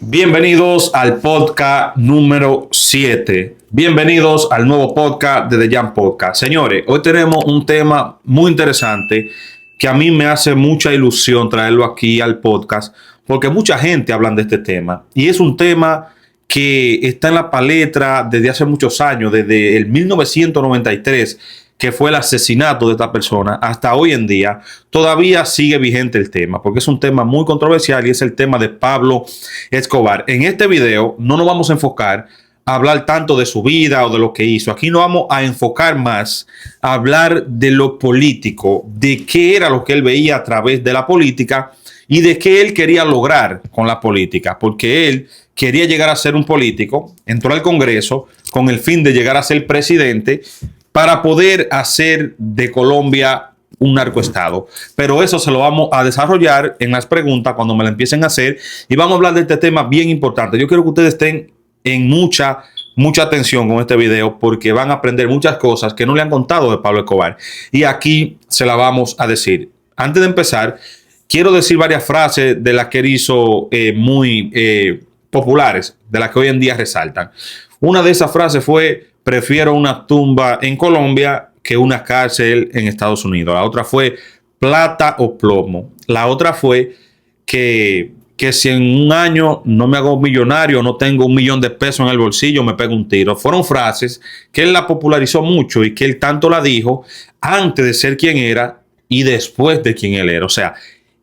Bienvenidos al podcast número 7. Bienvenidos al nuevo podcast de The Jam Podcast. Señores, hoy tenemos un tema muy interesante que a mí me hace mucha ilusión traerlo aquí al podcast porque mucha gente habla de este tema y es un tema que está en la palestra desde hace muchos años, desde el 1993, que fue el asesinato de esta persona, hasta hoy en día todavía sigue vigente el tema, porque es un tema muy controversial y es el tema de Pablo Escobar. En este video no nos vamos a enfocar a hablar tanto de su vida o de lo que hizo. Aquí nos vamos a enfocar más a hablar de lo político, de qué era lo que él veía a través de la política y de qué él quería lograr con la política, porque él quería llegar a ser un político, entró al Congreso con el fin de llegar a ser presidente para poder hacer de Colombia un narcoestado. Pero eso se lo vamos a desarrollar en las preguntas cuando me la empiecen a hacer y vamos a hablar de este tema bien importante. Yo quiero que ustedes estén en mucha atención con este video porque van a aprender muchas cosas que no le han contado de Pablo Escobar y aquí se la vamos a decir. Antes de empezar, quiero decir varias frases de las que él hizo muy populares, de las que hoy en día resaltan. Una de esas frases fue: prefiero una tumba en Colombia que una cárcel en Estados Unidos. La otra fue plata o plomo. La otra fue que si en un año no me hago millonario, no tengo $1 millón de pesos en el bolsillo, me pego un tiro. Fueron frases que él la popularizó mucho y que él tanto la dijo antes de ser quien era y después de quien él era. O sea,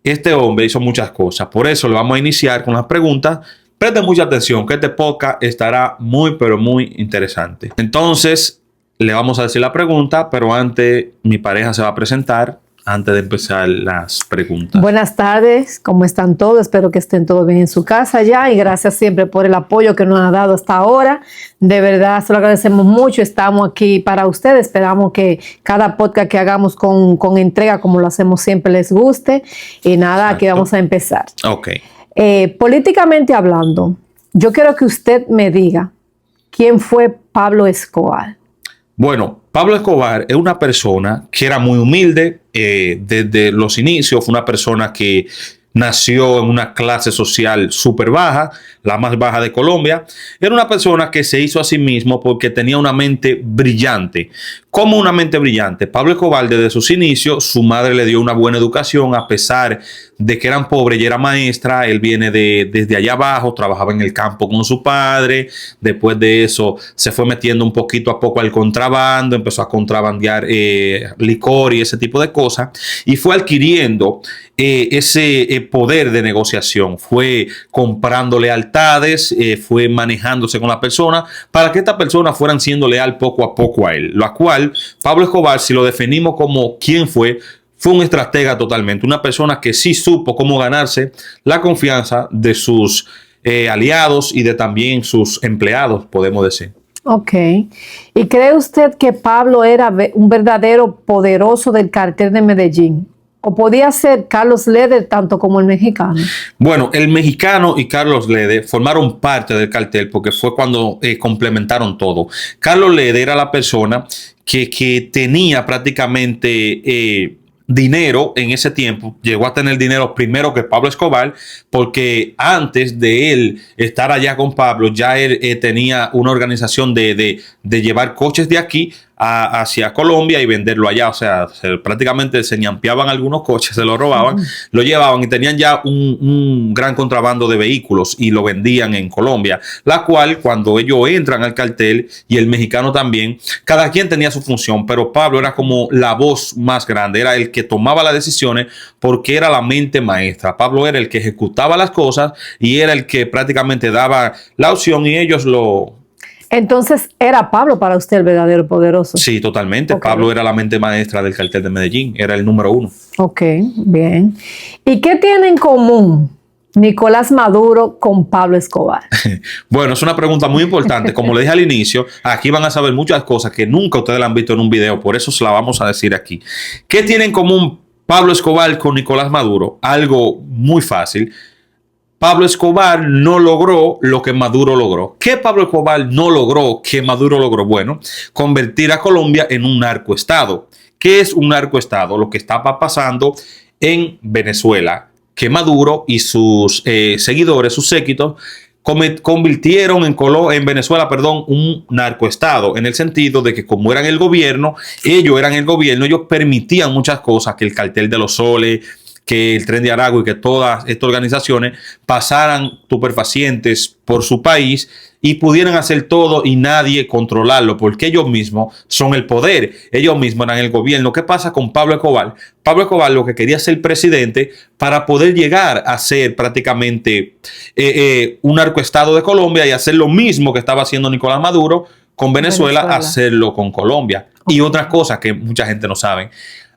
este hombre hizo muchas cosas. Por eso lo vamos a iniciar con las preguntas. Presten mucha atención que este podcast estará muy, pero muy interesante. Entonces, le vamos a decir la pregunta, pero antes mi pareja se va a presentar antes de empezar las preguntas. Buenas tardes, ¿cómo están todos? Espero que estén todos bien en su casa ya y gracias siempre por el apoyo que nos ha dado hasta ahora. De verdad, se lo agradecemos mucho. Estamos aquí para ustedes. Esperamos que cada podcast que hagamos con entrega, como lo hacemos siempre, les guste. Y nada, Exacto. Aquí vamos a empezar. Ok. Políticamente hablando, yo quiero que usted me diga quién fue Pablo Escobar. Bueno, Pablo Escobar es una persona que era muy humilde desde los inicios. Fue una persona que nació en una clase social súper baja, la más baja de Colombia. Era una persona que se hizo a sí mismo porque tenía una mente brillante. ¿Cómo una mente brillante? Pablo Escobar, desde sus inicios, su madre le dio una buena educación, a pesar de que eran pobres y era maestra. Él viene desde allá abajo, trabajaba en el campo con su padre. Después de eso se fue metiendo un poquito a poco al contrabando, empezó a contrabandear licor y ese tipo de cosas, y fue adquiriendo ese poder de negociación, fue comprando lealtades, fue manejándose con la persona para que estas personas fueran siendo leal poco a poco a él, lo cual Pablo Escobar, si lo definimos como quién fue un estratega totalmente, una persona que sí supo cómo ganarse la confianza de sus aliados y de también sus empleados, podemos decir. Ok. ¿Y cree usted que Pablo era un verdadero poderoso del cartel de Medellín? ¿O podía ser Carlos Leder tanto como el mexicano? Bueno, el mexicano y Carlos Leder formaron parte del cartel porque fue cuando complementaron todo. Carlos Leder era la persona que tenía prácticamente dinero en ese tiempo. Llegó a tener dinero primero que Pablo Escobar, porque antes de él estar allá con Pablo, ya él tenía una organización de llevar coches de aquí hacia Colombia y venderlo allá. O sea, prácticamente se ñampeaban algunos coches, se los robaban, lo llevaban y tenían ya un gran contrabando de vehículos y lo vendían en Colombia, la cual cuando ellos entran al cartel y el mexicano también, cada quien tenía su función, pero Pablo era como la voz más grande, era el que tomaba las decisiones porque era la mente maestra. Pablo era el que ejecutaba las cosas y era el que prácticamente daba la opción y ellos lo... Entonces, ¿era Pablo para usted el verdadero poderoso? Sí, totalmente. Okay. Pablo era la mente maestra del cartel de Medellín. Era el número 1. Ok, bien. ¿Y qué tiene en común Nicolás Maduro con Pablo Escobar? Bueno, es una pregunta muy importante. Como le dije al inicio, aquí van a saber muchas cosas que nunca ustedes la han visto en un video. Por eso se la vamos a decir aquí. ¿Qué tiene en común Pablo Escobar con Nicolás Maduro? Algo muy fácil. Pablo Escobar no logró lo que Maduro logró. ¿Qué Pablo Escobar no logró que Maduro logró? Bueno, convertir a Colombia en un narcoestado. ¿Qué es un narcoestado? Lo que estaba pasando en Venezuela, que Maduro y sus seguidores, sus séquitos, convirtieron en Venezuela, perdón, un narcoestado, en el sentido de que como eran el gobierno, ellos permitían muchas cosas, que el cartel de los soles, que el Tren de Aragua y que todas estas organizaciones pasaran estupefacientes por su país y pudieran hacer todo y nadie controlarlo, porque ellos mismos son el poder, ellos mismos eran el gobierno. ¿Qué pasa con Pablo Escobar? Pablo Escobar lo que quería ser presidente para poder llegar a ser prácticamente un narcoestado de Colombia y hacer lo mismo que estaba haciendo Nicolás Maduro con Venezuela, hacerlo con Colombia. Okay. Y otras cosas que mucha gente no sabe.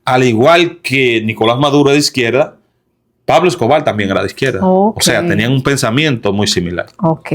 Al igual que Nicolás Maduro es de izquierda, Pablo Escobar también era de izquierda. Okay. O sea, tenían un pensamiento muy similar. Ok.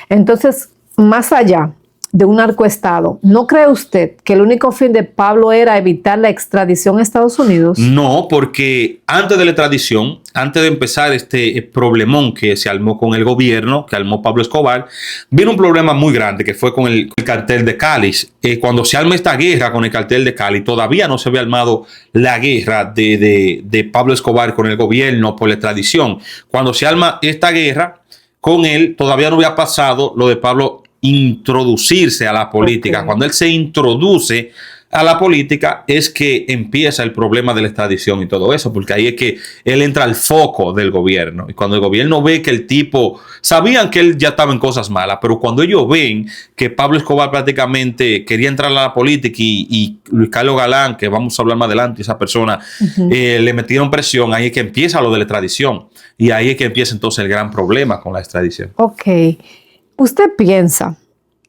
Entonces, más allá de un narcoestado, ¿no cree usted que el único fin de Pablo era evitar la extradición a Estados Unidos? No, porque antes de la extradición, antes de empezar este problemón que se armó con el gobierno, que armó Pablo Escobar, vino un problema muy grande que fue con el cartel de Cali. Cuando se arma esta guerra con el cartel de Cali, todavía no se había armado la guerra de Pablo Escobar con el gobierno por la extradición. Cuando se arma esta guerra con él, todavía no había pasado lo de Pablo introducirse a la política. Okay. Cuando él se introduce a la política es que empieza el problema de la extradición y todo eso, porque ahí es que él entra al foco del gobierno. Y cuando el gobierno ve que el tipo, sabían que él ya estaba en cosas malas, pero cuando ellos ven que Pablo Escobar prácticamente quería entrar a la política y Luis Carlos Galán, que vamos a hablar más adelante, esa persona, le metieron presión, ahí es que empieza lo de la extradición. Y ahí es que empieza entonces el gran problema con la extradición. Ok. ¿Usted piensa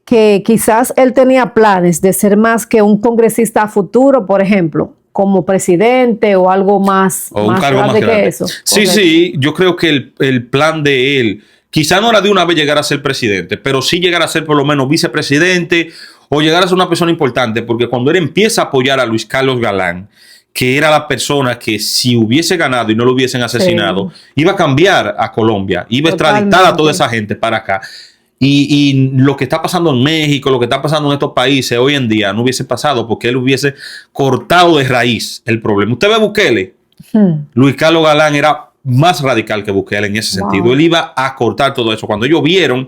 que quizás él tenía planes de ser más que un congresista a futuro, por ejemplo, como presidente o algo más, o un cargo más grande que eso? Sí, correcto. Sí, yo creo que el plan de él quizá no era de una vez llegar a ser presidente, pero sí llegar a ser por lo menos vicepresidente o llegar a ser una persona importante, porque cuando él empieza a apoyar a Luis Carlos Galán, que era la persona que si hubiese ganado y no lo hubiesen asesinado, sí, iba a cambiar a Colombia, iba a extraditar a toda esa gente para acá. Y lo que está pasando en México, lo que está pasando en estos países hoy en día no hubiese pasado porque él hubiese cortado de raíz el problema. Usted ve a Bukele, Luis Carlos Galán era más radical que Bukele en ese sentido. Él iba a cortar todo eso. Cuando ellos vieron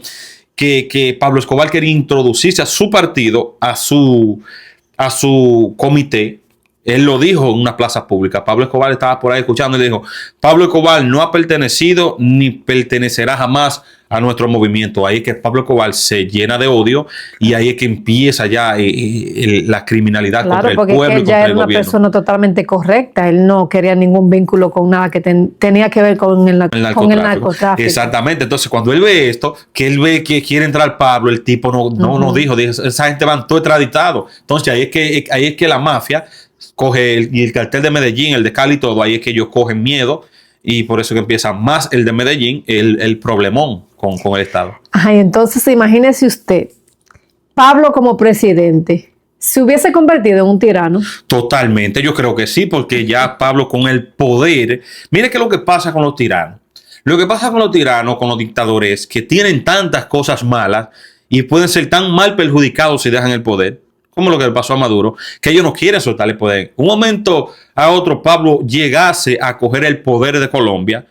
que Pablo Escobar quería introducirse a su partido, a su comité, él lo dijo en una plaza pública. Pablo Escobar estaba por ahí escuchando y le dijo: Pablo Escobar no ha pertenecido ni pertenecerá jamás a nuestro movimiento. Ahí es que Pablo Escobar se llena de odio y ahí es que empieza ya la criminalidad contra el pueblo y contra el gobierno. Claro, porque él ya era una persona totalmente correcta. Él no quería ningún vínculo con nada que tenía que ver con el narcotráfico. Exactamente. Entonces, cuando él ve esto, que él ve que quiere entrar Pablo, el tipo no dijo, esa gente van todo extraditado. Entonces, ahí es que la mafia coge el cartel de Medellín, el de Cali, todo, ahí es que ellos cogen miedo y por eso que empieza más el de Medellín, el problemón con el Estado. Ay, entonces imagínese usted, Pablo como presidente, ¿se hubiese convertido en un tirano? Totalmente, yo creo que sí, porque ya Pablo con el poder, mire que lo que pasa con los tiranos. Lo que pasa con los tiranos, con los dictadores, que tienen tantas cosas malas y pueden ser tan mal perjudicados si dejan el poder, como lo que le pasó a Maduro, que ellos no quieren soltar el poder. Un momento a otro, Pablo llegase a coger el poder de Colombia,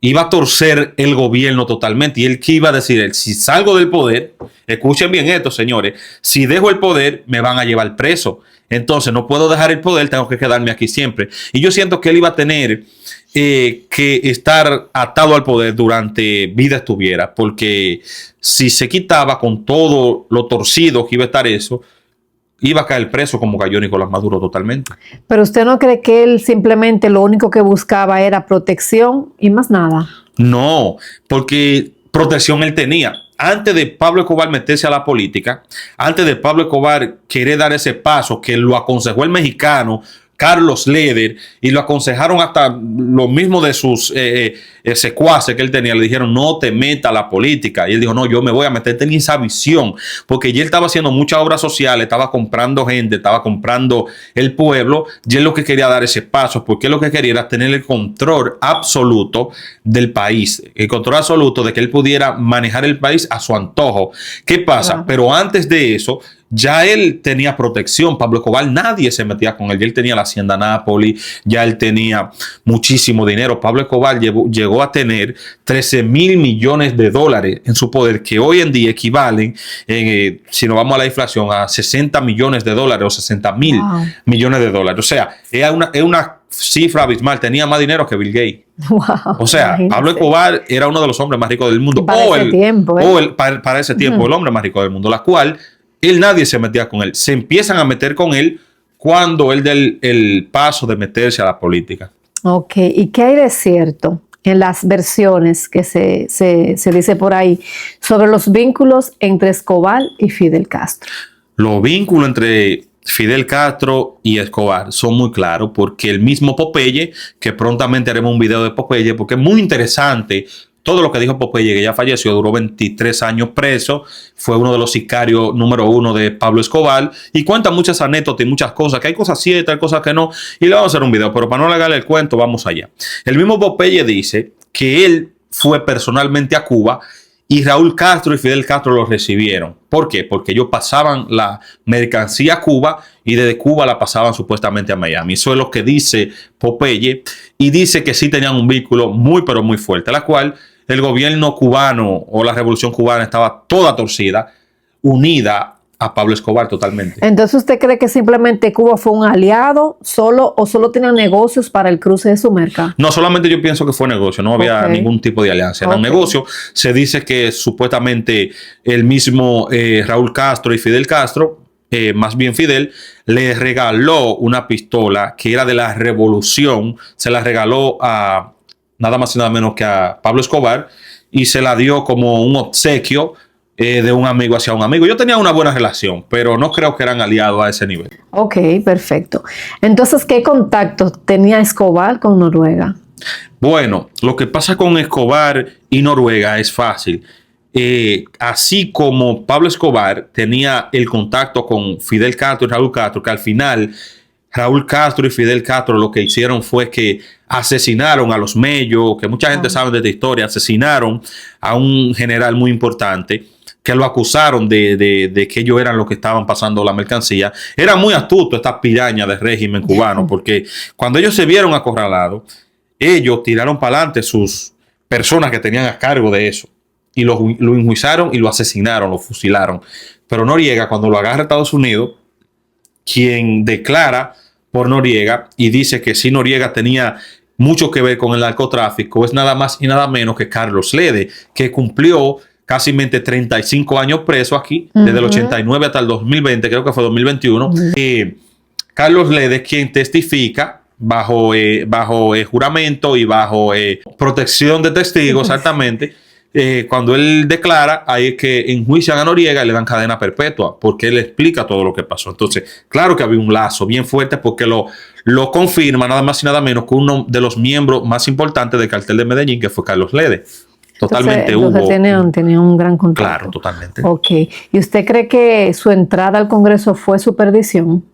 iba a torcer el gobierno totalmente. Y él, ¿qué iba a decir? Si salgo del poder, escuchen bien esto, señores, si dejo el poder, me van a llevar preso. Entonces, no puedo dejar el poder, tengo que quedarme aquí siempre. Y yo siento que él iba a tener que estar atado al poder durante vida estuviera, porque si se quitaba con todo lo torcido que iba a estar eso, iba a caer preso como cayó Nicolás Maduro totalmente. Pero ¿usted no cree que él simplemente lo único que buscaba era protección y más nada? No, porque protección él tenía. Antes de Pablo Escobar meterse a la política, antes de Pablo Escobar querer dar ese paso que lo aconsejó el mexicano Carlos Leder, y lo aconsejaron hasta lo mismo de sus secuaces que él tenía, le dijeron: no te metas a la política, y él dijo: no, yo me voy a meter. Tenía esa visión, porque ya él estaba haciendo muchas obras sociales, estaba comprando gente, estaba comprando el pueblo, y él lo que quería dar ese paso, porque él lo que quería era tener el control absoluto del país, el control absoluto de que él pudiera manejar el país a su antojo. ¿Qué pasa? Pero antes de eso, ya él tenía protección. Pablo Escobar, nadie se metía con él. Ya él tenía la Hacienda Nápoles, ya él tenía muchísimo dinero. Pablo Escobar llegó a tener 13,000 millones de dólares en su poder, que hoy en día equivalen, si nos vamos a la inflación, a 60 millones de dólares o 60,000 millones de dólares. O sea, es una cifra abismal. Tenía más dinero que Bill Gates. Wow, o sea, imagínate. Pablo Escobar era uno de los hombres más ricos del mundo. Para ese tiempo, para ese tiempo, el hombre más rico del mundo, la cual nadie se metía con él. Se empiezan a meter con él cuando él da el paso de meterse a la política. Ok, ¿y qué hay de cierto en las versiones que se dice por ahí sobre los vínculos entre Escobar y Fidel Castro? Los vínculos entre Fidel Castro y Escobar son muy claros, porque el mismo Popeye, que prontamente haremos un video de Popeye, porque es muy interesante todo lo que dijo Popeye, que ya falleció, duró 23 años preso, fue uno de los sicarios número 1 de Pablo Escobar, y cuenta muchas anécdotas y muchas cosas, que hay cosas ciertas, hay cosas que no, y le vamos a hacer un video, pero para no alargarle el cuento, vamos allá. El mismo Popeye dice que él fue personalmente a Cuba y Raúl Castro y Fidel Castro lo recibieron. ¿Por qué? Porque ellos pasaban la mercancía a Cuba y desde Cuba la pasaban supuestamente a Miami. Eso es lo que dice Popeye, y dice que sí tenían un vínculo muy pero muy fuerte, la cual el gobierno cubano o la revolución cubana estaba toda torcida, unida a Pablo Escobar totalmente. Entonces, ¿usted cree que simplemente Cuba fue un aliado solo tenían negocios para el cruce de su merca? No, solamente yo pienso que fue negocio, no había ningún tipo de alianza, era un negocio. Se dice que supuestamente el mismo Raúl Castro y Fidel Castro, más bien Fidel, le regaló una pistola que era de la revolución, se la regaló a nada más y nada menos que a Pablo Escobar, y se la dio como un obsequio de un amigo hacia un amigo. Yo tenía una buena relación, pero no creo que eran aliados a ese nivel. Ok, perfecto. Entonces, ¿qué contactos tenía Escobar con Noruega? Bueno, lo que pasa con Escobar y Noruega es fácil. Así como Pablo Escobar tenía el contacto con Fidel Castro y Raúl Castro, que al final Raúl Castro y Fidel Castro lo que hicieron fue que asesinaron a los Mello, que mucha gente sabe de esta historia, asesinaron a un general muy importante, que lo acusaron de que ellos eran los que estaban pasando la mercancía. Era muy astuto esta piraña del régimen cubano, porque cuando ellos se vieron acorralados, ellos tiraron para adelante sus personas que tenían a cargo de eso, y lo enjuiciaron y lo asesinaron, lo fusilaron. Pero Noriega, cuando lo agarra a Estados Unidos, quien declara por Noriega y dice que si Noriega tenía mucho que ver con el narcotráfico, es nada más y nada menos que Carlos Lede, que cumplió casi 35 años preso aquí, desde el 89 hasta el 2020, creo que fue 2021. Carlos Lede, quien testifica bajo juramento y bajo protección de testigos, exactamente. Cuando él declara, ahí es que enjuician a Noriega y le dan cadena perpetua, porque él explica todo lo que pasó. Entonces, claro que había un lazo bien fuerte, porque lo confirma nada más y nada menos que uno de los miembros más importantes del cartel de Medellín, que fue Carlos Lede. Totalmente hubo. Tenía un gran contacto. Claro, totalmente. Ok. ¿Y usted cree que su entrada al Congreso fue su perdición?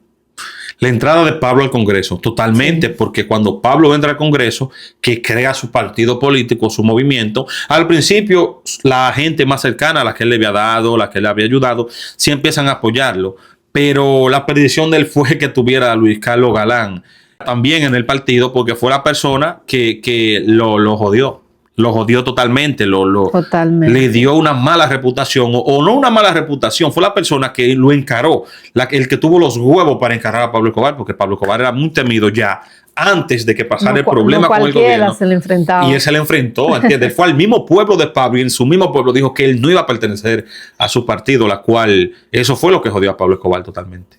La entrada de Pablo al Congreso, totalmente, sí. Porque cuando Pablo entra al Congreso, que crea su partido político, su movimiento, al principio la gente más cercana, a la que él le había dado, la que él le había ayudado, sí empiezan a apoyarlo. Pero la perdición de él fue que tuviera a Luis Carlos Galán también en el partido, porque fue la persona que lo jodió. Lo jodió totalmente, le dio una mala reputación, o no una mala reputación, fue la persona que lo encaró, el que tuvo los huevos para encarar a Pablo Escobar, porque Pablo Escobar era muy temido ya antes de que pasara el problema con el gobierno. Se le enfrentaba. Y él se le enfrentó, ¿entiendes? Fue al mismo pueblo de Pablo, y en su mismo pueblo dijo que él no iba a pertenecer a su partido, la cual, eso fue lo que jodió a Pablo Escobar totalmente.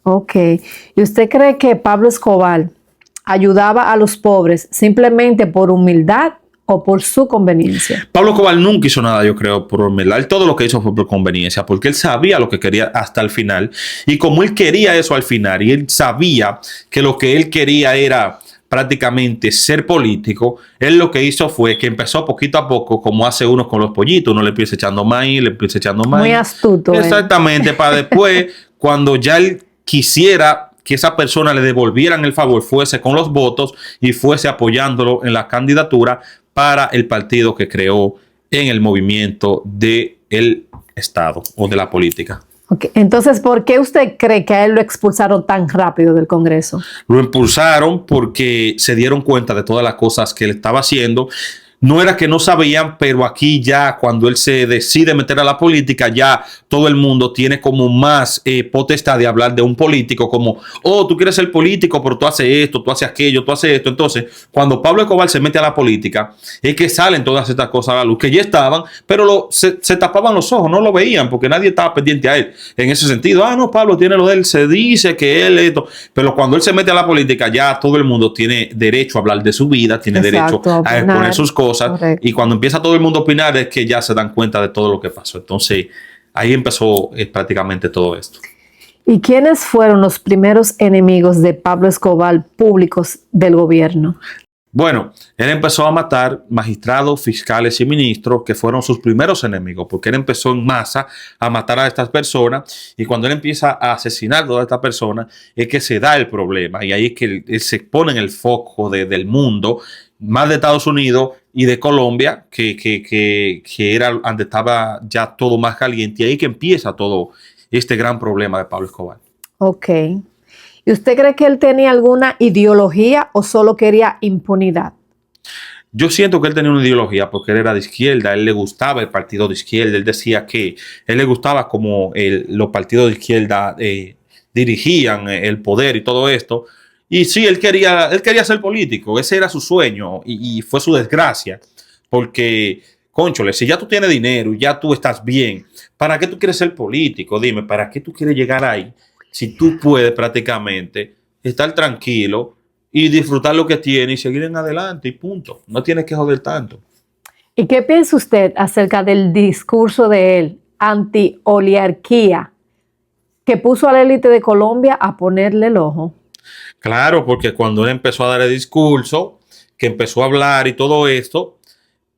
Ok. ¿Y usted cree que Pablo Escobar ayudaba a los pobres simplemente por humildad o por su conveniencia? Pablo Escobar nunca hizo nada, yo creo, por humildad. Todo lo que hizo fue por conveniencia, porque él sabía lo que quería hasta el final. Y como él quería eso al final, y él sabía que lo que él quería era prácticamente ser político, él lo que hizo fue que empezó poquito a poco, como hace uno con los pollitos. Uno le empieza echando maíz, le empieza echando maíz. Muy astuto. Exactamente, para después, cuando ya él quisiera que esa persona le devolvieran el favor, fuese con los votos y fuese apoyándolo en la candidatura para el partido que creó en el movimiento del Estado o de la política. Ok, entonces, ¿por qué usted cree que a él lo expulsaron tan rápido del Congreso? Lo impulsaron porque se dieron cuenta de todas las cosas que él estaba haciendo. No era que no sabían, pero aquí ya cuando él se decide meter a la política, ya todo el mundo tiene como más potestad de hablar de un político como, oh, tú quieres ser político, pero tú haces esto, tú haces aquello, tú haces esto. Entonces, cuando Pablo Escobar se mete a la política, es que salen todas estas cosas a la luz, que ya estaban, pero se tapaban los ojos, no lo veían, porque nadie estaba pendiente a él. En ese sentido, no, Pablo tiene lo de él, se dice que él esto, pero cuando él se mete a la política, ya todo el mundo tiene derecho a hablar de su vida, tiene derecho a exponer sus cosas. Correcto. Y cuando empieza todo el mundo a opinar es que ya se dan cuenta de todo lo que pasó. Entonces ahí empezó prácticamente todo esto. ¿Y quiénes fueron los primeros enemigos de Pablo Escobar públicos del gobierno? Bueno, él empezó a matar magistrados, fiscales y ministros que fueron sus primeros enemigos, porque él empezó en masa a matar a estas personas, y cuando él empieza a asesinar a todas estas personas es que se da el problema, y ahí es que él se pone en el foco del mundo, más de Estados Unidos y de Colombia, que era donde estaba ya todo más caliente, y ahí que empieza todo este gran problema de Pablo Escobar. Ok. ¿Y usted cree que él tenía alguna ideología o solo quería impunidad? Yo siento que él tenía una ideología porque él era de izquierda, a él le gustaba el partido de izquierda, él decía que él le gustaba como los partidos de izquierda dirigían el poder y todo esto. Y sí, él quería ser político, ese era su sueño y fue su desgracia, porque, cónchole, si ya tú tienes dinero y ya tú estás bien, ¿para qué tú quieres ser político? Dime, ¿para qué tú quieres llegar ahí? Si tú puedes prácticamente estar tranquilo y disfrutar lo que tienes y seguir en adelante y punto. No tienes que joder tanto. ¿Y qué piensa usted acerca del discurso de él, anti-oligarquía, que puso a la élite de Colombia a ponerle el ojo? Claro, porque cuando él empezó a dar el discurso, que empezó a hablar y todo esto,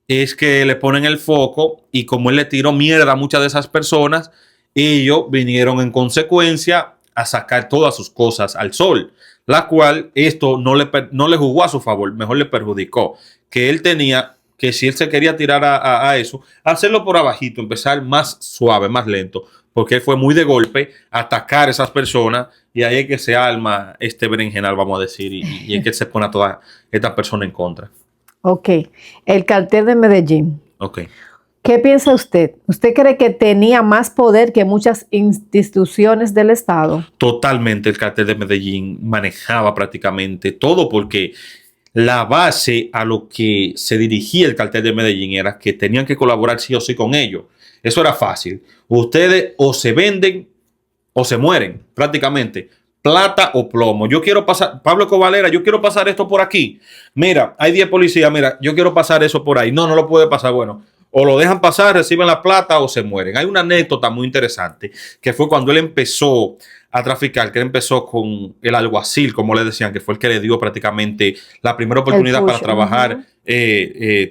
es que le ponen el foco y como él le tiró mierda a muchas de esas personas, ellos vinieron en consecuencia a sacar todas sus cosas al sol, la cual esto no le jugó a su favor, mejor le perjudicó, que él tenía que si él se quería tirar a eso, hacerlo por abajito, empezar más suave, más lento, porque él fue muy de golpe, atacar a esas personas y ahí es que se arma este berenjenal, vamos a decir, y es que se pone a todas estas personas en contra. Ok, el cartel de Medellín. Ok. ¿Qué piensa usted? ¿Usted cree que tenía más poder que muchas instituciones del Estado? Totalmente, el cartel de Medellín manejaba prácticamente todo porque la base a lo que se dirigía el cartel de Medellín era que tenían que colaborar sí o sí con ellos. Eso era fácil. Ustedes o se venden o se mueren prácticamente. Plata o plomo. Yo quiero pasar, Pablo Escobar, yo quiero pasar esto por aquí. Mira, hay 10 policías, mira, yo quiero pasar eso por ahí. No, no lo puede pasar. Bueno, o lo dejan pasar, reciben la plata o se mueren. Hay una anécdota muy interesante que fue cuando él empezó a traficar, que él empezó con el alguacil, como le decían, que fue el que le dio prácticamente la primera oportunidad para trabajar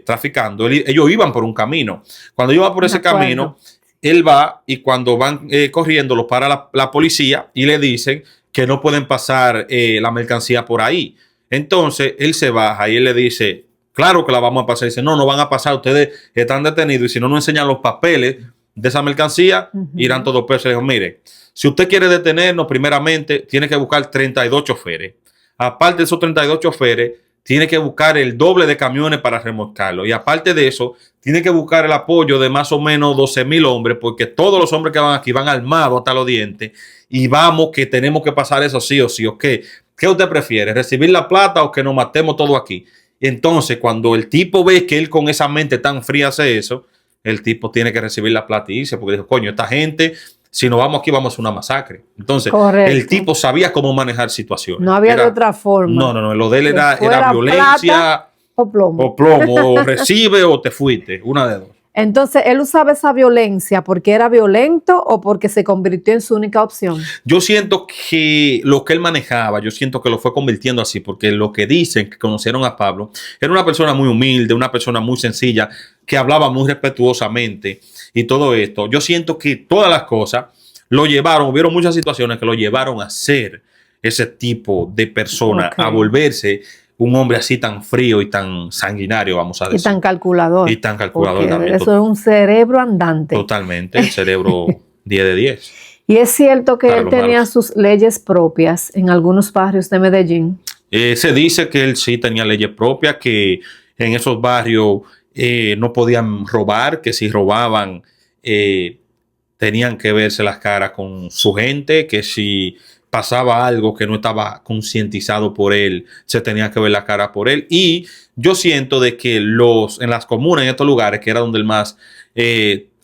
traficando. Ellos iban por un camino. Cuando iban por ese camino, él va y cuando van corriendo, los para la policía y le dicen que no pueden pasar la mercancía por ahí. Entonces él se baja y él le dice, claro que la vamos a pasar. Y dice, no van a pasar, ustedes están detenidos y si no enseñan los papeles de esa mercancía, irán todos presos. Le dijo, mire, si usted quiere detenernos, primeramente tiene que buscar 32 choferes. Aparte de esos 32 choferes, tiene que buscar el doble de camiones para remolcarlo. Y aparte de eso, tiene que buscar el apoyo de más o menos 12,000 hombres, porque todos los hombres que van aquí van armados hasta los dientes. Y vamos, que tenemos que pasar eso sí o sí. ¿O qué? ¿Qué usted prefiere? ¿Recibir la plata o que nos matemos todos aquí? Entonces, cuando el tipo ve que él con esa mente tan fría hace eso, el tipo tiene que recibir la plata y irse, porque dijo, coño, esta gente, si nos vamos aquí, vamos a hacer una masacre. Entonces, correcto, el tipo sabía cómo manejar situaciones. No había de otra forma. No, lo de él era violencia o plomo. O recibe o te fuiste, una de dos. Entonces, ¿él usaba esa violencia porque era violento o porque se convirtió en su única opción? Yo siento que lo que él manejaba, yo siento que lo fue convirtiendo así, porque lo que dicen que conocieron a Pablo, era una persona muy humilde, una persona muy sencilla, que hablaba muy respetuosamente y todo esto. Yo siento que todas las cosas lo llevaron, hubieron muchas situaciones que lo llevaron a ser ese tipo de persona, a volverse un hombre así tan frío y tan sanguinario, vamos a decir. Y tan calculador. Y tan calculador también. Eso es un cerebro andante. Totalmente, el cerebro 10 de 10. ¿Y es cierto que para él los tenía malos. sus leyes propias en algunos barrios de Medellín? Se dice que él sí tenía leyes propias, que en esos barrios no podían robar, que si robaban eh, tenían que verse las caras con su gente, que si pasaba algo que no estaba concientizado por él, se tenía que ver la cara por él. Y yo siento de que en las comunas, en estos lugares, que era donde él más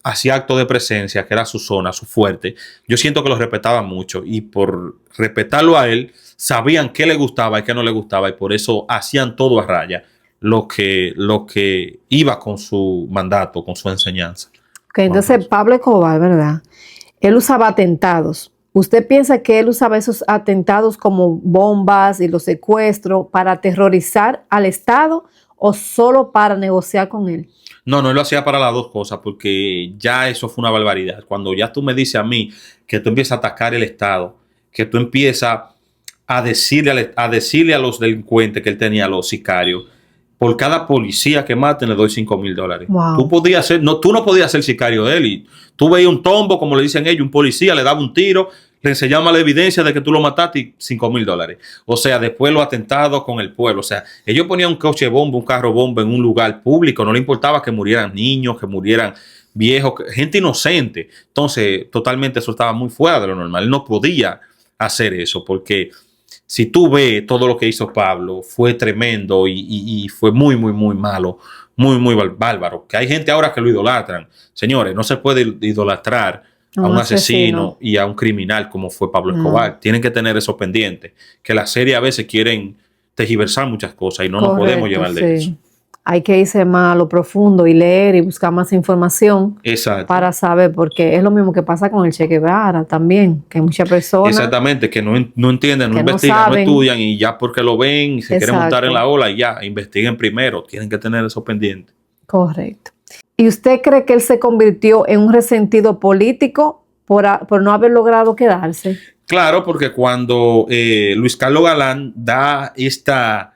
hacía acto de presencia, que era su zona, su fuerte, yo siento que lo respetaban mucho y por respetarlo a él, sabían qué le gustaba y qué no le gustaba y por eso hacían todo a raya lo que iba con su mandato, con su enseñanza. Ok, entonces Pablo Escobar, ¿verdad? Él usaba atentados. ¿Usted piensa que él usaba esos atentados como bombas y los secuestros para aterrorizar al Estado o solo para negociar con él? No, no, él lo hacía para las dos cosas, porque ya eso fue una barbaridad. Cuando ya tú me dices a mí que tú empiezas a atacar el Estado, que tú empiezas a decirle a los delincuentes que él tenía, a los sicarios, por cada policía que maten le doy $5,000. Wow. Tú no podías ser sicario de él. Y tú veías un tombo, como le dicen ellos, un policía, le daba un tiro, le enseñaba la evidencia de que tú lo mataste y $5,000. O sea, después los atentados con el pueblo. O sea, ellos ponían un coche bomba, un carro bomba en un lugar público. No le importaba que murieran niños, que murieran viejos, gente inocente. Entonces, totalmente eso estaba muy fuera de lo normal. Él no podía hacer eso porque si tú ves todo lo que hizo Pablo, fue tremendo y fue muy, muy, muy malo, muy, muy bárbaro. Que hay gente ahora que lo idolatran. Señores, no se puede idolatrar a un asesino y a un criminal como fue Pablo Escobar. Tienen que tener eso pendiente. Que la serie a veces quieren tergiversar muchas cosas y no nos podemos llevar de eso. Hay que irse más a lo profundo y leer y buscar más información. Exacto. Para saber, porque es lo mismo que pasa con el Che Guevara también, que muchas personas... Exactamente, que no entienden, no investigan, no estudian y ya porque lo ven y se quieren montar en la ola y ya, investiguen primero, tienen que tener eso pendiente. Correcto. ¿Y usted cree que él se convirtió en un resentido político por no haber logrado quedarse? Claro, porque cuando Luis Carlos Galán da esta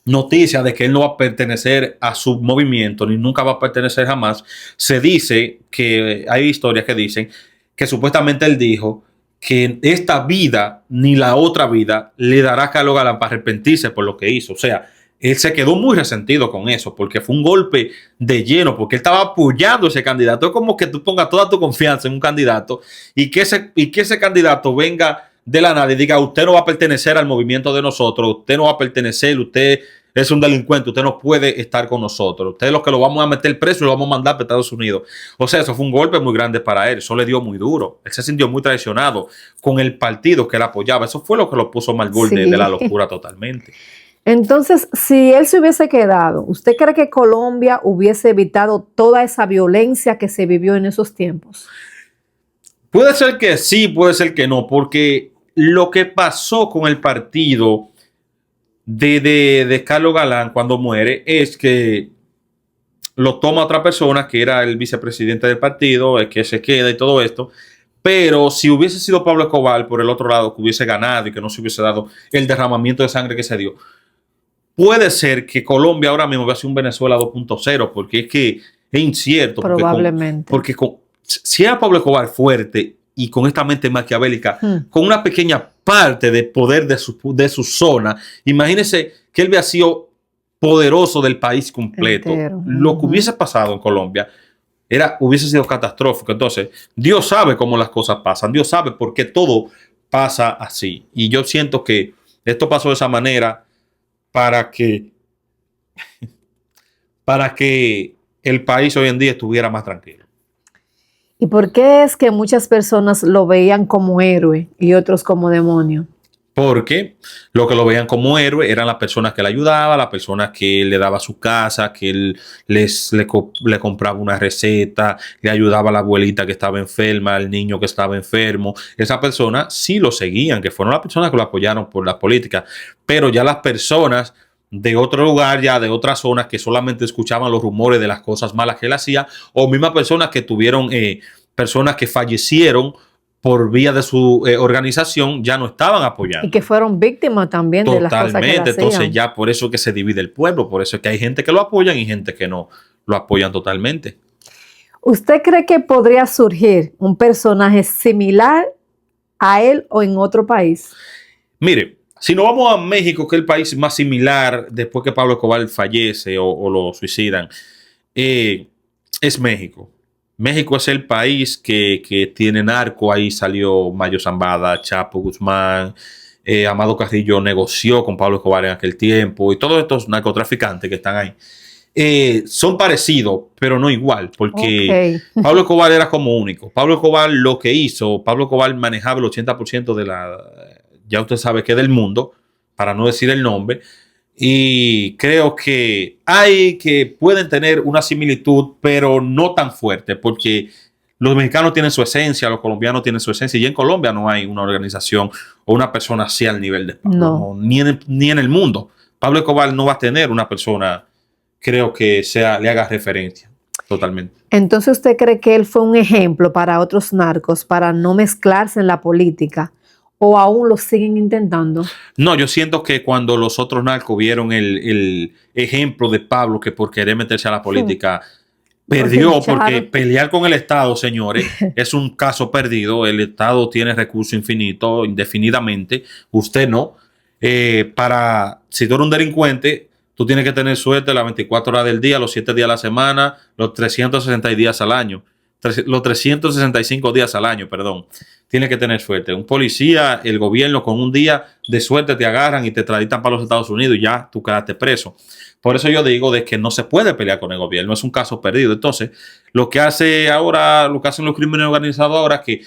noticia de que él no va a pertenecer a su movimiento ni nunca va a pertenecer jamás, se dice que hay historias que dicen que supuestamente él dijo que esta vida ni la otra vida le dará a Carlos Galán para arrepentirse por lo que hizo. O sea, él se quedó muy resentido con eso porque fue un golpe de lleno, porque él estaba apoyando a ese candidato. Es como que tú pongas toda tu confianza en un candidato y que ese candidato venga de la nada y diga: usted no va a pertenecer al movimiento de nosotros, usted no va a pertenecer, usted es un delincuente, usted no puede estar con nosotros, usted es lo que lo vamos a meter preso y lo vamos a mandar para Estados Unidos. O sea, eso fue un golpe muy grande para él, eso le dio muy duro, él se sintió muy traicionado con el partido que él apoyaba, eso fue lo que lo puso mal borde de la locura totalmente. Entonces, si él se hubiese quedado, ¿usted cree que Colombia hubiese evitado toda esa violencia que se vivió en esos tiempos? Puede ser que sí, puede ser que no, porque lo que pasó con el partido de Carlos Galán cuando muere es que lo toma otra persona que era el vicepresidente del partido, el que se queda y todo esto. Pero si hubiese sido Pablo Escobar por el otro lado, que hubiese ganado y que no se hubiese dado el derramamiento de sangre que se dio, puede ser que Colombia ahora mismo vea un Venezuela 2.0, porque es que es incierto. Probablemente. Porque si era Pablo Escobar fuerte y con esta mente maquiavélica, con una pequeña parte de poder de su zona, imagínese que él había sido poderoso del país completo. Entero. Lo que hubiese pasado en Colombia hubiese sido catastrófico. Entonces, Dios sabe cómo las cosas pasan, Dios sabe por qué todo pasa así. Y yo siento que esto pasó de esa manera para que el país hoy en día estuviera más tranquilo. ¿Y por qué es que muchas personas lo veían como héroe y otros como demonio? Porque lo que lo veían como héroe eran las personas que le ayudaban, las personas que le daba su casa, que él le compraba una receta, le ayudaba a la abuelita que estaba enferma, al niño que estaba enfermo. Esas personas sí lo seguían, que fueron las personas que lo apoyaron por las políticas. Pero ya las personas de otro lugar, ya de otras zonas, que solamente escuchaban los rumores de las cosas malas que él hacía, o mismas personas que tuvieron, personas que fallecieron por vía de su organización, ya no estaban apoyando. Y que fueron víctimas también de las cosas que él hacía. Entonces ya por eso que se divide el pueblo, por eso es que hay gente que lo apoyan y gente que no lo apoyan totalmente. ¿Usted cree que podría surgir un personaje similar a él o en otro país? Mire, si nos vamos a México, que es el país más similar después que Pablo Escobar fallece o lo suicidan, es México. México es el país que tiene narco. Ahí salió Mayo Zambada, Chapo Guzmán, Amado Carrillo negoció con Pablo Escobar en aquel tiempo y todos estos narcotraficantes que están ahí. Son parecidos, pero no igual, porque Pablo Escobar era como único. Pablo Escobar lo que hizo, Pablo Escobar manejaba el 80% de la, ya usted sabe que del mundo, para no decir el nombre, y creo que pueden tener una similitud, pero no tan fuerte, porque los mexicanos tienen su esencia, los colombianos tienen su esencia, y en Colombia no hay una organización o una persona así al nivel de Pablo, no, ni en el mundo. Pablo Escobar no va a tener una persona, creo que le haga referencia totalmente. Entonces, ¿usted cree que él fue un ejemplo para otros narcos para no mezclarse en la política? ¿O aún lo siguen intentando? No, yo siento que cuando los otros narcos vieron el ejemplo de Pablo, que por querer meterse a la política perdió, porque pelear con el Estado, señores, es un caso perdido. El Estado tiene recursos infinitos, indefinidamente. Usted no. Si tú eres un delincuente, tú tienes que tener suerte las 24 horas del día, los 7 días a la semana, los 360 días al año. Los 365 días al año, perdón. Tienes que tener suerte. Un policía, el gobierno, con un día de suerte te agarran y te traditan para los Estados Unidos y ya tú quedaste preso. Por eso yo digo de que no se puede pelear con el gobierno, es un caso perdido. Entonces, lo que hacen los crímenes organizados ahora es que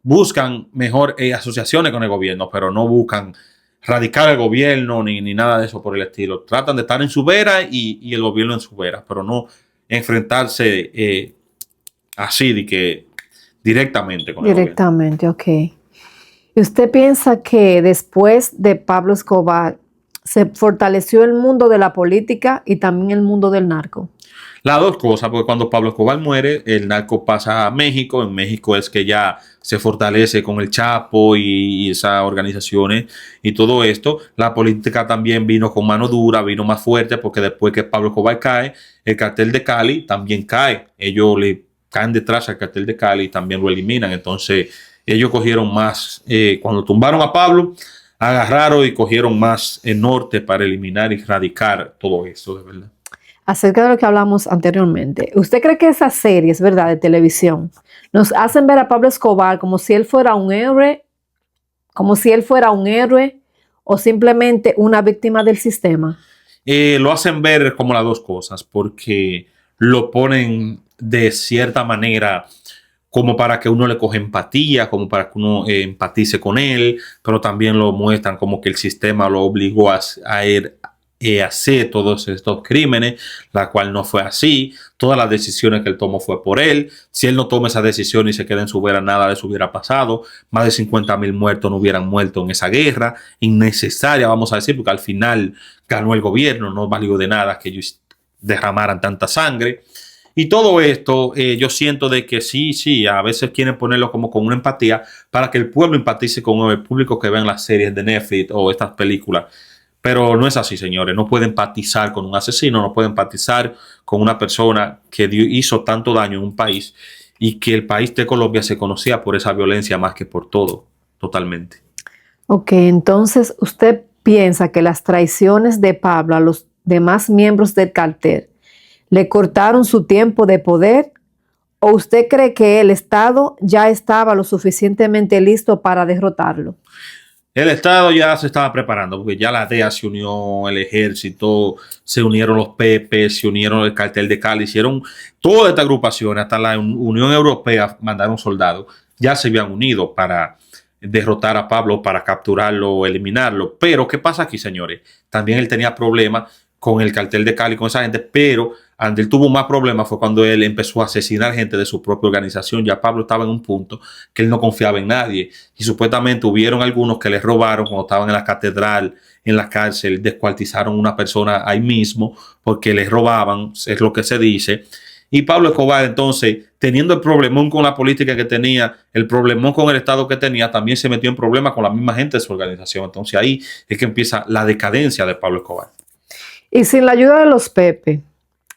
buscan mejor asociaciones con el gobierno, pero no buscan radicar el gobierno ni nada de eso por el estilo. Tratan de estar en su vera y el gobierno en su vera, pero no enfrentarse así de que directamente con el gobierno. Directamente, ok. ¿Y usted piensa que después de Pablo Escobar se fortaleció el mundo de la política y también el mundo del narco? Las dos cosas, porque cuando Pablo Escobar muere, el narco pasa a México. En México es que ya se fortalece con el Chapo y esas organizaciones y todo esto. La política también vino con mano dura, vino más fuerte, porque después que Pablo Escobar cae, el cartel de Cali también cae. Ellos le caen detrás al cartel de Cali y también lo eliminan. Entonces, ellos cogieron más, cuando tumbaron a Pablo, agarraron y cogieron más el norte para eliminar y erradicar todo eso, de verdad. Acerca de lo que hablamos anteriormente, ¿usted cree que esas series, verdad, de televisión, nos hacen ver a Pablo Escobar como si él fuera un héroe, o simplemente una víctima del sistema? Lo hacen ver como las dos cosas, porque lo ponen de cierta manera como para que uno le coge empatía, como para que uno empatice con él, pero también lo muestran como que el sistema lo obligó a hacer todos estos crímenes, la cual no fue así. Todas las decisiones que él tomó fue por él. Si él no toma esa decisión y se queda en su vera, nada de eso hubiera pasado. Más de 50,000 muertos no hubieran muerto en esa guerra innecesaria, vamos a decir, porque al final ganó el gobierno, no valió de nada que ellos derramaran tanta sangre. Y todo esto, yo siento de que sí, a veces quieren ponerlo como con una empatía para que el pueblo empatice con el público que vean las series de Netflix o estas películas. Pero no es así, señores. No puede empatizar con un asesino, no puede empatizar con una persona que hizo tanto daño en un país y que el país de Colombia se conocía por esa violencia más que por todo, totalmente. Ok, entonces usted piensa que las traiciones de Pablo a los demás miembros del cartel le cortaron su tiempo de poder, o usted cree que el Estado ya estaba lo suficientemente listo para derrotarlo? El Estado ya se estaba preparando, porque ya la DEA se unió, el ejército, se unieron los PP, se unieron el cartel de Cali, hicieron toda esta agrupación, hasta la Unión Europea mandaron soldados, ya se habían unido para derrotar a Pablo, para capturarlo, eliminarlo. Pero, ¿qué pasa aquí, señores? También él tenía problemas con el cartel de Cali, con esa gente, pero donde él tuvo más problemas fue cuando él empezó a asesinar gente de su propia organización. Ya Pablo estaba en un punto que él no confiaba en nadie y supuestamente hubieron algunos que le robaron cuando estaban en la catedral, en la cárcel, descuartizaron a una persona ahí mismo porque les robaban, es lo que se dice. Y Pablo Escobar, entonces, teniendo el problemón con la política que tenía, el problemón con el Estado que tenía, también se metió en problemas con la misma gente de su organización. Entonces ahí es que empieza la decadencia de Pablo Escobar. Y sin la ayuda de los Pepe,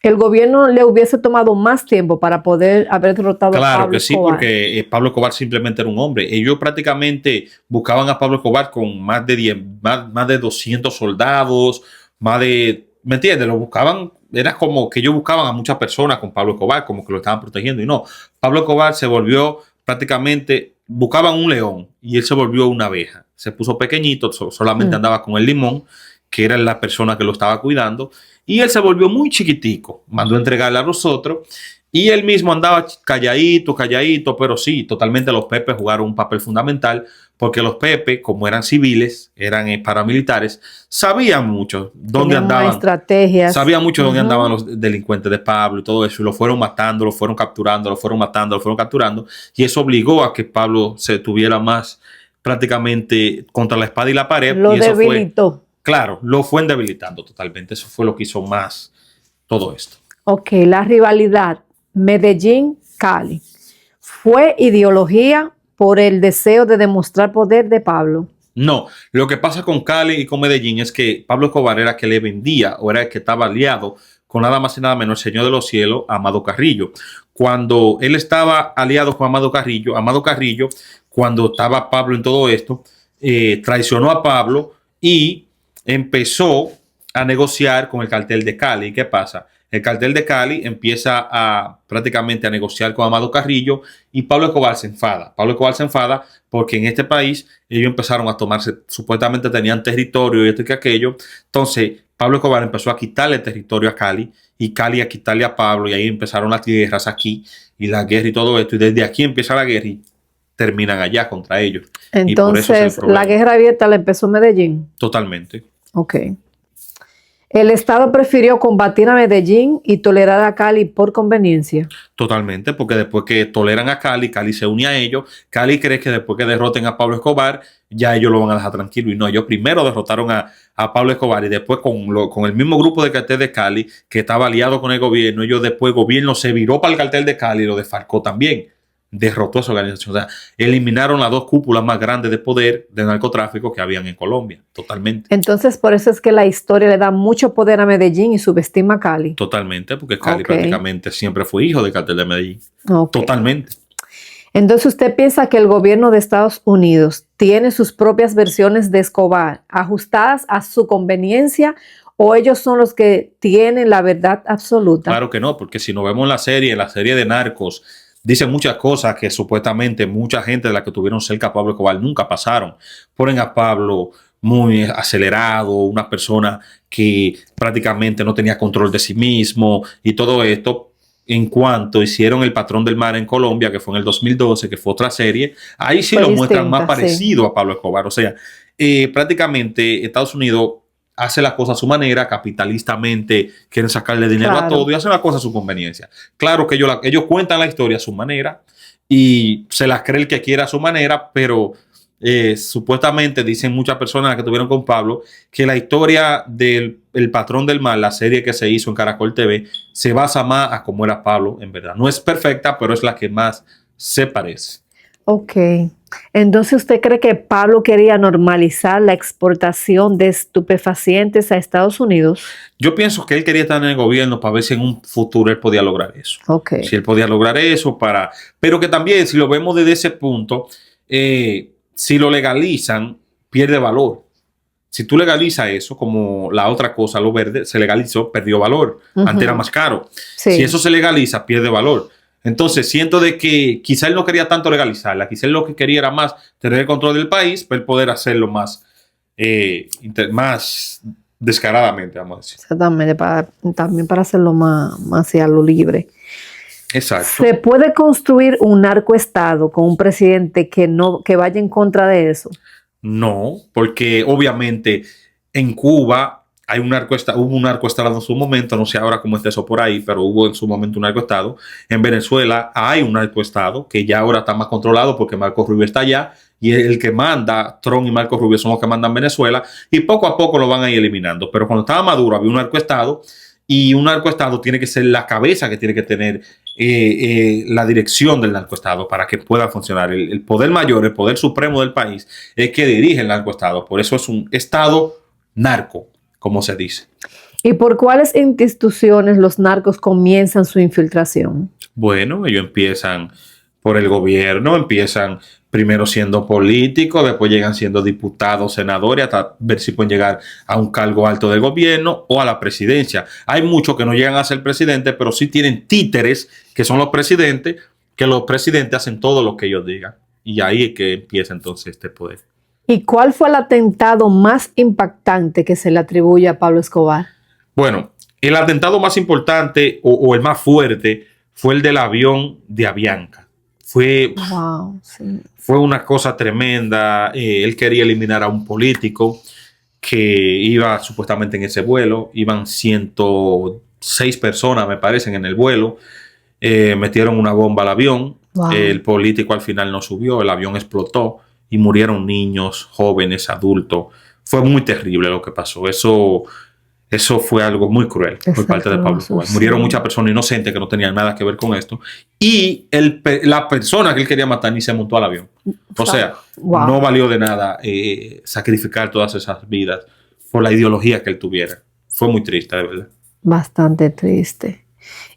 el gobierno le hubiese tomado más tiempo para poder haber derrotado a Claro Pablo que sí, Escobar. porque Pablo Escobar simplemente era un hombre. Ellos prácticamente buscaban a Pablo Escobar con más de 10, más de 200 soldados, más de, ¿me entiendes? Lo buscaban, era como que ellos buscaban a muchas personas con Pablo Escobar, como que lo estaban protegiendo. Y no, Pablo Escobar se volvió prácticamente, buscaban un león y él se volvió una abeja. Se puso pequeñito, solamente andaba con el limón, que era la persona que lo estaba cuidando, y él se volvió muy chiquitico, mandó a entregarle a los otros, y él mismo andaba calladito, calladito, pero sí, totalmente los Pepes jugaron un papel fundamental, porque los Pepes, como eran civiles, eran paramilitares, sabían mucho dónde Tenían andaban, estrategias. sabían mucho dónde andaban los delincuentes de Pablo y todo eso, y lo fueron matando, lo fueron capturando, lo fueron matando, lo fueron capturando, y eso obligó a que Pablo se tuviera más prácticamente contra la espada y la pared. Lo y eso debilitó. fue, claro, lo fue debilitando totalmente. Eso fue lo que hizo más todo esto. Ok, la rivalidad Medellín-Cali fue ideología por el deseo de demostrar poder de Pablo. No, lo que pasa con Cali y con Medellín es que Pablo Escobar era que le vendía o era el que estaba aliado con nada más y nada menos el Señor de los Cielos, Amado Carrillo. Cuando él estaba aliado con Amado Carrillo, cuando estaba Pablo en todo esto, traicionó a Pablo y empezó a negociar con el cartel de Cali. ¿Y qué pasa? El cartel de Cali empieza a prácticamente a negociar con Amado Carrillo y Pablo Escobar se enfada. Pablo Escobar se enfada porque en este país ellos empezaron a tomarse, supuestamente tenían territorio y esto y que aquello. Entonces Pablo Escobar empezó a quitarle territorio a Cali y Cali a quitarle a Pablo, y ahí empezaron las guerras aquí y la guerra y todo esto. Y desde aquí empieza la guerra y terminan allá contra ellos. Entonces, la guerra abierta la empezó Medellín. Totalmente. Ok. El Estado prefirió combatir a Medellín y tolerar a Cali por conveniencia. Totalmente, porque después que toleran a Cali, Cali se une a ellos. Cali cree que después que derroten a Pablo Escobar, ya ellos lo van a dejar tranquilo. Y no, ellos primero derrotaron a Pablo Escobar y después con el mismo grupo de cartel de Cali, que estaba aliado con el gobierno, ellos después el gobierno se viró para el cartel de Cali y lo desfalcó también. Derrotó a esa organización. O sea, eliminaron las dos cúpulas más grandes de poder de narcotráfico que habían en Colombia. Totalmente. Entonces, por eso es que la historia le da mucho poder a Medellín y subestima a Cali. Totalmente, porque Cali prácticamente siempre fue hijo del cartel de Medellín. Totalmente. Entonces, ¿usted piensa que el gobierno de Estados Unidos tiene sus propias versiones de Escobar ajustadas a su conveniencia, o ellos son los que tienen la verdad absoluta? Claro que no, porque si nos vemos en la serie de Narcos, dicen muchas cosas que supuestamente mucha gente de la que tuvieron cerca a Pablo Escobar nunca pasaron. Ponen a Pablo muy acelerado, una persona que prácticamente no tenía control de sí mismo y todo esto. En cuanto hicieron El Patrón del Mar en Colombia, que fue en el 2012, que fue otra serie, ahí sí lo muestran más parecido a Pablo Escobar. O sea, prácticamente Estados Unidos hace las cosas a su manera, capitalistamente quieren sacarle dinero a todo y hacen las cosas a su conveniencia. Claro que ellos cuentan la historia a su manera y se las cree el que quiera a su manera, pero supuestamente dicen muchas personas que estuvieron con Pablo que la historia del El Patrón del Mal, la serie que se hizo en Caracol TV, se basa más a cómo era Pablo en verdad. No es perfecta, pero es la que más se parece. Ok. Entonces, ¿usted cree que Pablo quería normalizar la exportación de estupefacientes a Estados Unidos? Yo pienso que él quería estar en el gobierno para ver si en un futuro él podía lograr eso. Okay. Si él podía lograr eso pero que también, si lo vemos desde ese punto, si lo legalizan, pierde valor. Si tú legalizas eso, como la otra cosa, lo verde, se legalizó, perdió valor. Antes era más caro. Sí. Si eso se legaliza, pierde valor. Entonces, siento de que quizá él no quería tanto legalizarla, quizá él lo que quería era más tener el control del país para poder hacerlo más descaradamente, vamos a decir. Exactamente, también para hacerlo más hacia lo libre. Exacto. ¿Se puede construir un narcoestado con un presidente que vaya en contra de eso? No, porque obviamente en Cuba hubo un narcoestado en su momento, no sé ahora cómo está eso por ahí, pero hubo en su momento un narcoestado. En Venezuela hay un narcoestado que ya ahora está más controlado porque Marco Rubio está allá y el que manda, Trump y Marco Rubio son los que mandan Venezuela, y poco a poco lo van a ir eliminando. Pero cuando estaba Maduro había un narcoestado, y un narcoestado tiene que ser la cabeza que tiene que tener la dirección del narcoestado para que pueda funcionar. El poder mayor, el poder supremo del país es que dirige el narcoestado. Por eso es un estado narco, como se dice. ¿Y por cuáles instituciones los narcos comienzan su infiltración? Bueno, ellos empiezan por el gobierno, empiezan primero siendo políticos, después llegan siendo diputados, senadores, hasta ver si pueden llegar a un cargo alto del gobierno o a la presidencia. Hay muchos que no llegan a ser presidentes, pero sí tienen títeres, que son los presidentes, que los presidentes hacen todo lo que ellos digan. Y ahí es que empieza entonces este poder. ¿Y cuál fue el atentado más impactante que se le atribuye a Pablo Escobar? Bueno, el atentado más importante o el más fuerte fue el del avión de Avianca. Wow, sí. Fue una cosa tremenda. Él quería eliminar a un político que iba supuestamente en ese vuelo. Iban 106 personas, me parecen, en el vuelo. Metieron una bomba al avión. Wow. El político al final no subió. El avión explotó y murieron niños, jóvenes, adultos. Fue muy terrible lo que pasó. Eso fue algo muy cruel por parte de Pablo Escobar. Sí. Murieron muchas personas inocentes que no tenían nada que ver con esto. Y la persona que él quería matar ni se montó al avión. O sea, wow, no valió de nada sacrificar todas esas vidas por la ideología que él tuviera. Fue muy triste, de verdad. Bastante triste.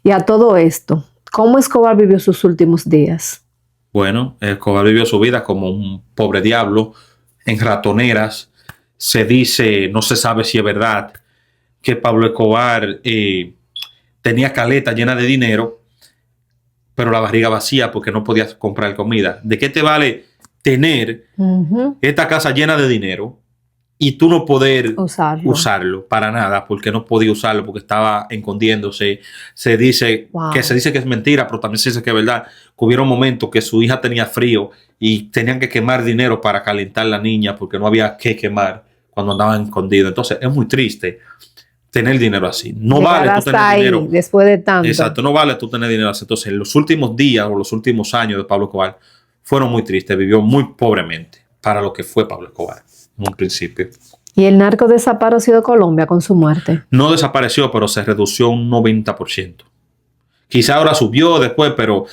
Y a todo esto, ¿cómo Escobar vivió sus últimos días? Bueno, Escobar vivió su vida como un pobre diablo, en ratoneras. Se dice, no se sabe si es verdad, que Pablo Escobar tenía caleta llena de dinero, pero la barriga vacía porque no podías comprar comida. ¿De qué te vale tener esta casa llena de dinero y tú no poder usarlo para nada? Porque no podía usarlo porque estaba escondiéndose. Se dice que es mentira, pero también se dice que es verdad. Que hubieron momentos que su hija tenía frío y tenían que quemar dinero para calentar a la niña porque no había que quemar cuando andaban escondidos. Entonces es muy triste tener dinero así. No vale tú tener dinero después de tanto. Exacto, no vale tú tener dinero así. Entonces, los últimos días o los últimos años de Pablo Escobar fueron muy tristes. Vivió muy pobremente para lo que fue Pablo Escobar en un principio. ¿Y el narco desapareció de Colombia con su muerte? No desapareció, pero se redució un 90%. Quizá ahora subió después, pero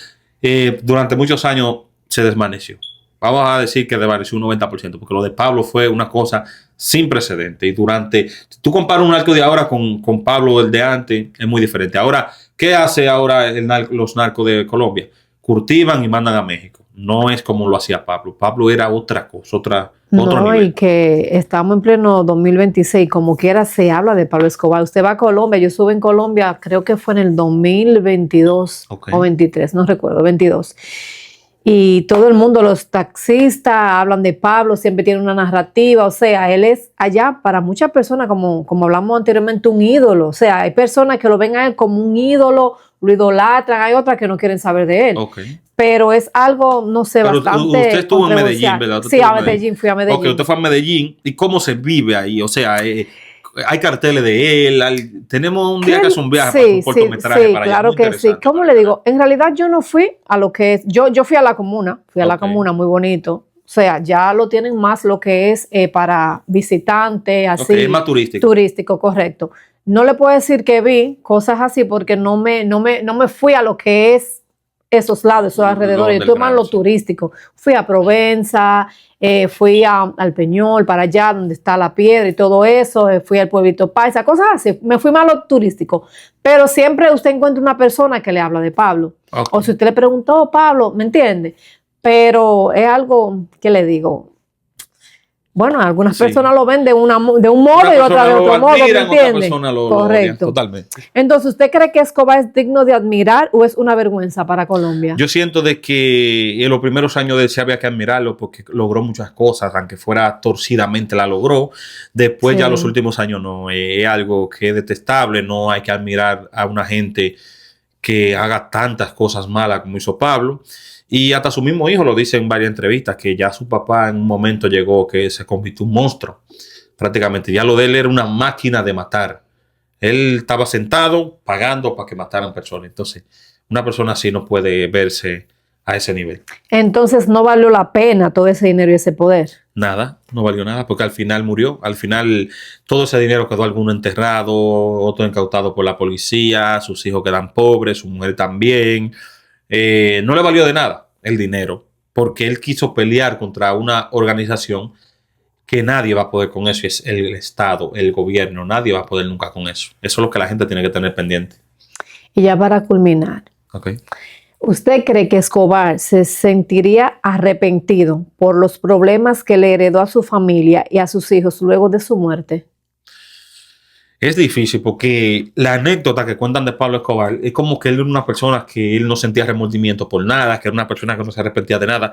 durante muchos años se desvaneció. Vamos a decir que desvaneció un 90%, porque lo de Pablo fue una cosa sin precedente. Y si tú comparas un narco de ahora con Pablo el de antes, es muy diferente. Ahora, ¿qué hace ahora los narcos de Colombia? Cultivan y mandan a México. No es como lo hacía Pablo. Pablo era otra cosa, otro nivel. Y que estamos en pleno 2026, como quiera se habla de Pablo Escobar. Usted va a Colombia, yo estuve en Colombia, creo que fue en el 2022 o 23, no recuerdo, 22. Y todo el mundo, los taxistas hablan de Pablo, siempre tienen una narrativa, o sea, él es allá para muchas personas, como hablamos anteriormente, un ídolo. O sea, hay personas que lo ven a él como un ídolo, lo idolatran, hay otras que no quieren saber de él. Pero es algo, no sé, pero bastante usted estuvo en Medellín, ¿verdad? Sí, a Medellín, fui a Medellín. Ok, usted fue a Medellín. ¿Y cómo se vive ahí? O sea, hay carteles de él. Tenemos un día que hace un viaje para un cortometraje para allá. Claro que sí. ¿Cómo le digo? En realidad yo no fui a lo que es, yo fui a la comuna, la comuna, muy bonito. O sea, ya lo tienen más lo que es para visitantes, así. Es más turístico. Turístico, correcto. No le puedo decir que vi cosas así porque no me fui a lo que es esos lados, esos alrededores. Yo estuve más en lo turístico. Fui a Provenza, fui al Peñol, para allá donde está la piedra y todo eso. Fui al pueblito Paisa, cosas así. Me fui más a lo turístico. Pero siempre usted encuentra una persona que le habla de Pablo. O si usted le preguntó, Pablo, ¿me entiende? Pero es algo que le digo. Bueno, algunas personas lo ven de un modo y otras de otro modo, ¿me entiende? Correcto. Totalmente. Entonces, ¿usted cree que Escobar es digno de admirar o es una vergüenza para Colombia? Yo siento de que en los primeros años de él se había que admirarlo porque logró muchas cosas, aunque fuera torcidamente la logró. Después ya los últimos años no, es algo que es detestable. No hay que admirar a una gente que haga tantas cosas malas como hizo Pablo. Y hasta su mismo hijo lo dice en varias entrevistas, que ya su papá en un momento llegó que se convirtió en un monstruo, prácticamente. Ya lo de él era una máquina de matar. Él estaba sentado pagando para que mataran personas. Entonces, una persona así no puede verse a ese nivel. Entonces, ¿no valió la pena todo ese dinero y ese poder? Nada, no valió nada, porque al final murió. Al final, todo ese dinero quedó alguno enterrado, otro incautado por la policía, sus hijos quedan pobres, su mujer también. No le valió de nada el dinero porque él quiso pelear contra una organización que nadie va a poder con eso. Es el Estado, el gobierno, nadie va a poder nunca con eso. Eso es lo que la gente tiene que tener pendiente. Y ya para culminar, Okay. ¿usted cree que Escobar se sentiría arrepentido por los problemas que le heredó a su familia y a sus hijos luego de su muerte? Es difícil porque la anécdota que cuentan de Pablo Escobar es como que él era una persona que él no sentía remordimiento por nada, que era una persona que no se arrepentía de nada.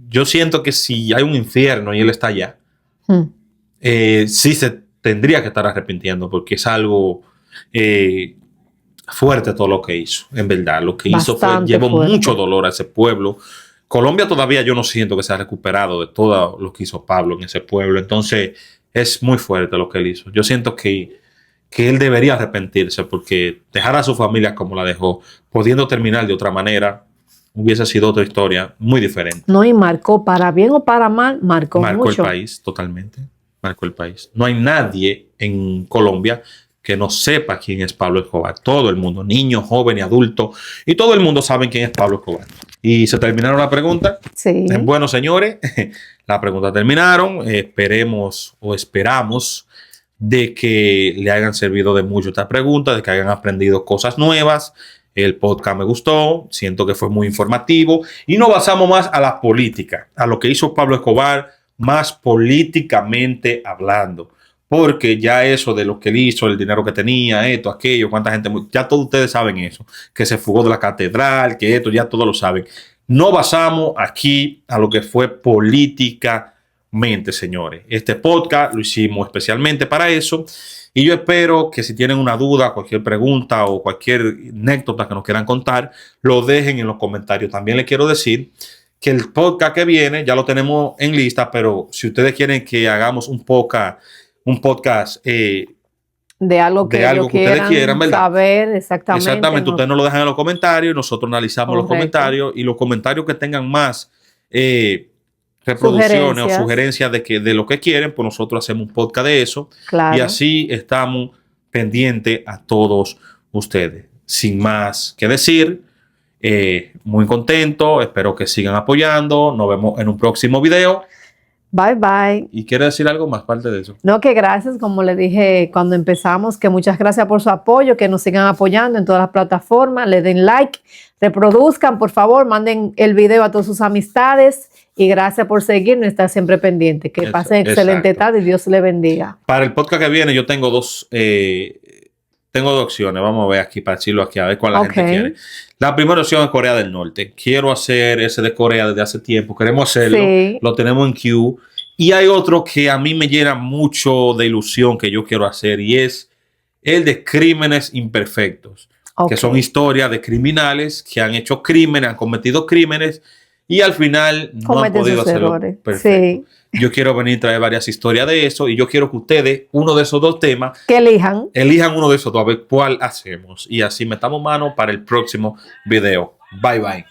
Yo siento que si hay un infierno y él está allá, sí se tendría que estar arrepintiendo porque es algo fuerte todo lo que hizo, en verdad. Lo que hizo llevó mucho dolor a ese pueblo. Colombia todavía yo no siento que se ha recuperado de todo lo que hizo Pablo en ese pueblo. Entonces es muy fuerte lo que él hizo. Yo siento que él debería arrepentirse porque dejar a su familia como la dejó, pudiendo terminar de otra manera, hubiese sido otra historia muy diferente. No, y marcó, para bien o para mal, marcó mucho. El país, totalmente. Marcó el país. No hay nadie en Colombia que no sepa quién es Pablo Escobar. Todo el mundo, niños, jóvenes, adultos, y todo el mundo sabe quién es Pablo Escobar. Y se terminaron las preguntas. Sí. Bueno, señores, las preguntas terminaron. Esperemos o esperamos de que le hayan servido de mucho estas preguntas, de que hayan aprendido cosas nuevas. El podcast me gustó, siento que fue muy informativo y nos basamos más a la política, a lo que hizo Pablo Escobar, más políticamente hablando. Porque ya eso de lo que él hizo, el dinero que tenía, esto, aquello, cuánta gente, ya todos ustedes saben eso, que se fugó de la catedral, que esto, ya todos lo saben. No basamos aquí a lo que fue políticamente, señores. Este podcast lo hicimos especialmente para eso. Y yo espero que si tienen una duda, cualquier pregunta o cualquier anécdota que nos quieran contar, lo dejen en los comentarios. También les quiero decir que el podcast que viene ya lo tenemos en lista, pero si ustedes quieren que hagamos un podcast de algo que ustedes quieran, ¿verdad? Saber exactamente. Exactamente, ustedes nos lo dejan en los comentarios y nosotros analizamos los comentarios y los comentarios que tengan más reproducciones o sugerencias de lo que quieren, pues nosotros hacemos un podcast de eso. Claro. Y así estamos pendientes a todos ustedes. Sin más que decir, muy contento, espero que sigan apoyando, nos vemos en un próximo video. Bye, bye. ¿Y quiere decir algo más parte de eso? No, que gracias, como le dije cuando empezamos, que muchas gracias por su apoyo, que nos sigan apoyando en todas las plataformas, le den like, reproduzcan, por favor, manden el video a todas sus amistades y gracias por seguirnos y estar siempre pendiente. Que pasen excelente tarde y Dios le bendiga. Para el podcast que viene yo tengo dos opciones, vamos a ver aquí, para decirlo aquí, a ver cuál la gente quiere. La primera opción es Corea del Norte. Quiero hacer ese de Corea desde hace tiempo, queremos hacerlo, lo tenemos en queue. Y hay otro que a mí me llena mucho de ilusión que yo quiero hacer y es el de crímenes imperfectos, que son historias de criminales que han hecho crímenes, han cometido crímenes y al final no han podido hacerlo perfecto. Yo quiero venir a traer varias historias de eso y yo quiero que ustedes, uno de esos dos temas, que elijan uno de esos dos, a ver cuál hacemos. Y así metamos mano para el próximo video. Bye, bye.